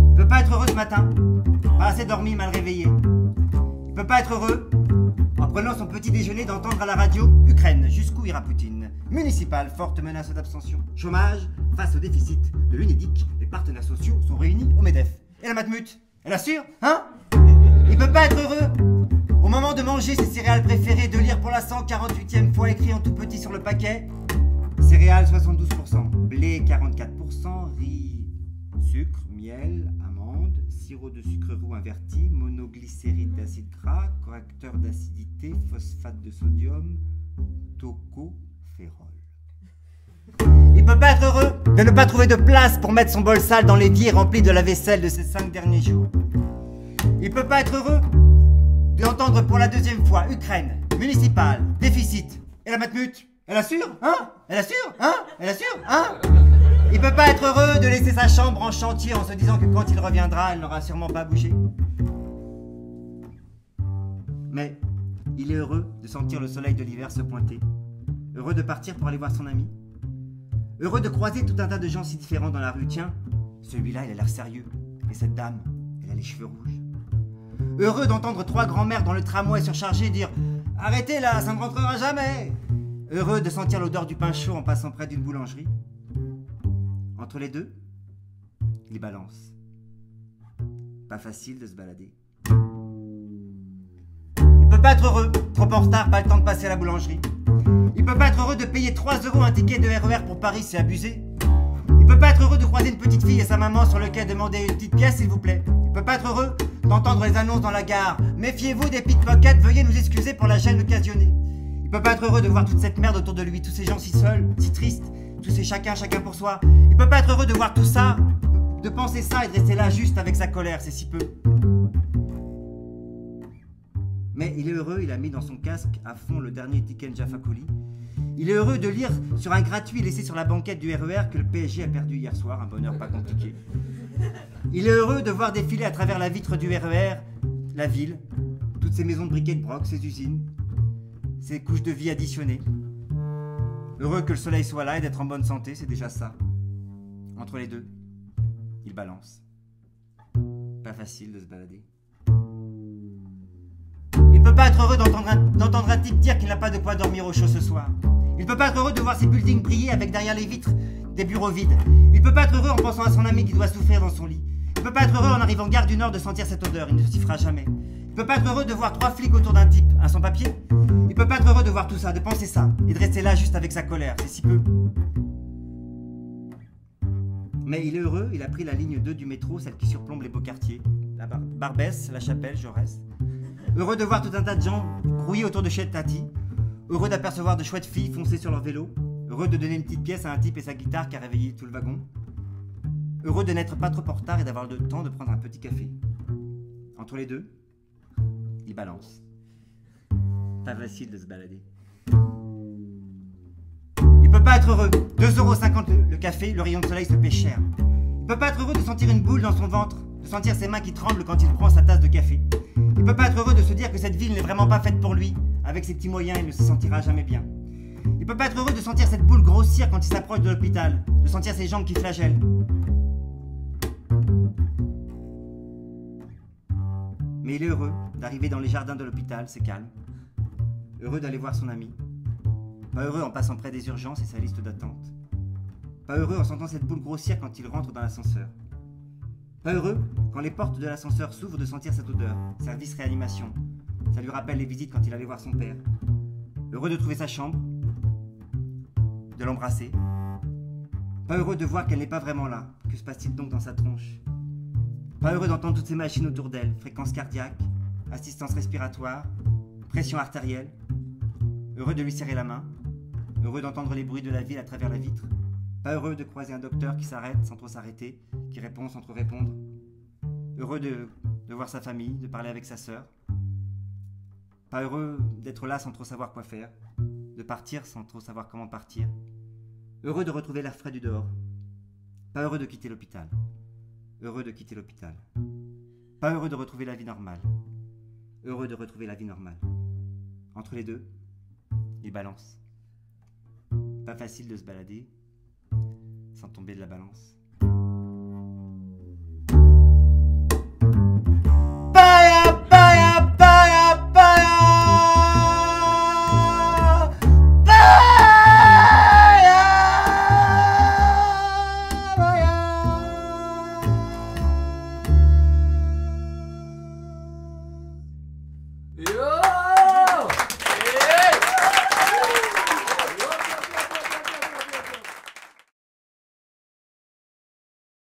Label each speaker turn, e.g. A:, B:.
A: Il peut pas être heureux ce matin, pas assez dormi, mal réveillé. Il peut pas être heureux en prenant son petit déjeuner d'entendre à la radio Ukraine, jusqu'où ira Poutine. Municipal, forte menace d'abstention. Chômage, face au déficit de l'UNEDIC, les partenaires sociaux sont réunis au MEDEF. Et la Matmut, elle assure, hein? Il peut pas être heureux au moment de manger ses céréales préférées, de lire pour la 148e fois écrit en tout petit sur le paquet. Céréales 72%, blé 44%, riz, sucre, miel, amande, sirop de sucre roux inverti, monoglycéride d'acide gras, correcteur d'acidité, phosphate de sodium, tocopherol. Il peut pas être heureux de ne pas trouver de place pour mettre son bol sale dans l'évier rempli de la vaisselle de ces 5 derniers jours. Il peut pas être heureux d'entendre pour la 2e fois Ukraine, municipal, déficit. Et la Matmut, elle assure, hein? Elle assure, hein? Elle assure, hein? Il peut pas être heureux de laisser sa chambre en chantier en se disant que quand il reviendra, elle n'aura sûrement pas bougé. Mais il est heureux de sentir le soleil de l'hiver se pointer, heureux de partir pour aller voir son ami, heureux de croiser tout un tas de gens si différents dans la rue. Tiens, celui-là, il a l'air sérieux, et cette dame, elle a les cheveux rouges. Heureux d'entendre 3 grands-mères dans le tramway surchargé dire « Arrêtez là, ça ne rentrera jamais !» Heureux de sentir l'odeur du pain chaud en passant près d'une boulangerie. Entre les deux, il balance. Pas facile de se balader. Il peut pas être heureux, trop en retard, pas le temps de passer à la boulangerie. Il peut pas être heureux de payer 3 € un ticket de RER pour Paris, c'est abusé. Il peut pas être heureux de croiser une petite fille et sa maman sur le quai demander une petite pièce s'il vous plaît. Il peut pas être heureux d'entendre les annonces dans la gare. Méfiez-vous des pickpockets, veuillez nous excuser pour la gêne occasionnée. Il peut pas être heureux de voir toute cette merde autour de lui, tous ces gens si seuls, si tristes, tous ces chacun pour soi. Il peut pas être heureux de voir tout ça, de penser ça et de rester là juste avec sa colère, c'est si peu. Mais il est heureux, il a mis dans son casque à fond le dernier Tiken Jaffa Coli. Il est heureux de lire sur un gratuit laissé sur la banquette du RER que le PSG a perdu hier soir, un bonheur pas compliqué. Il est heureux de voir défiler à travers la vitre du RER la ville, toutes ces maisons de briquet de broc, ces usines, ces couches de vie additionnées. Heureux que le soleil soit là et d'être en bonne santé, c'est déjà ça. Entre les deux, il balance. Pas facile de se balader. Il peut pas être heureux d'entendre un type dire qu'il n'a pas de quoi dormir au chaud ce soir. Il peut pas être heureux de voir ses buildings briller avec derrière les vitres des bureaux vides. Il peut pas être heureux en pensant à son ami qui doit souffrir dans son lit. Il peut pas être heureux en arrivant gare du Nord de sentir cette odeur, il ne s'y fera jamais. Il peut pas être heureux de voir 3 flics autour d'un type, un sans-papier. Il peut pas être heureux de voir tout ça, de penser ça, et de rester là juste avec sa colère, c'est si peu. Mais il est heureux, il a pris la ligne 2 du métro, celle qui surplombe les beaux quartiers. La Barbès, La Chapelle, Jaurès. Heureux de voir tout un tas de gens grouillés autour de chez Tati. Heureux d'apercevoir de chouettes filles foncer sur leur vélo. Heureux de donner une petite pièce à un type et sa guitare qui a réveillé tout le wagon. Heureux de n'être pas trop en retard et d'avoir le temps de prendre un petit café. Entre les deux, il balance. Pas facile de se balader. Il peut pas être heureux. 2,50 € le café, le rayon de soleil se paie cher. Il peut pas être heureux de sentir une boule dans son ventre, de sentir ses mains qui tremblent quand il prend sa tasse de café. Il peut pas être heureux de se dire que cette ville n'est vraiment pas faite pour lui. Avec ses petits moyens, il ne se sentira jamais bien. Il peut pas être heureux de sentir cette boule grossir quand il s'approche de l'hôpital, de sentir ses jambes qui flagellent. Mais il est heureux d'arriver dans les jardins de l'hôpital, c'est calme. Heureux d'aller voir son ami. Pas heureux en passant près des urgences et sa liste d'attente. Pas heureux en sentant cette boule grossir quand il rentre dans l'ascenseur. Pas heureux quand les portes de l'ascenseur s'ouvrent de sentir cette odeur, service réanimation. Ça lui rappelle les visites quand il allait voir son père. Heureux de trouver sa chambre, de l'embrasser. Pas heureux de voir qu'elle n'est pas vraiment là. Que se passe-t-il donc dans sa tronche? Pas heureux d'entendre toutes ces machines autour d'elle, fréquence cardiaque, assistance respiratoire, pression artérielle. Heureux de lui serrer la main. Heureux d'entendre les bruits de la ville à travers la vitre. Pas heureux de croiser un docteur qui s'arrête sans trop s'arrêter, qui répond sans trop répondre. Heureux de voir sa famille, de parler avec sa sœur. Pas heureux d'être là sans trop savoir quoi faire, de partir sans trop savoir comment partir. Heureux de retrouver l'air frais du dehors. Pas heureux de quitter l'hôpital. Heureux de quitter l'hôpital. Pas heureux de retrouver la vie normale. Heureux de retrouver la vie normale. Entre les deux, il balance. Pas facile de se balader sans tomber de la balance. Paya, paya, paya, paya. Paya, paya.
B: Yo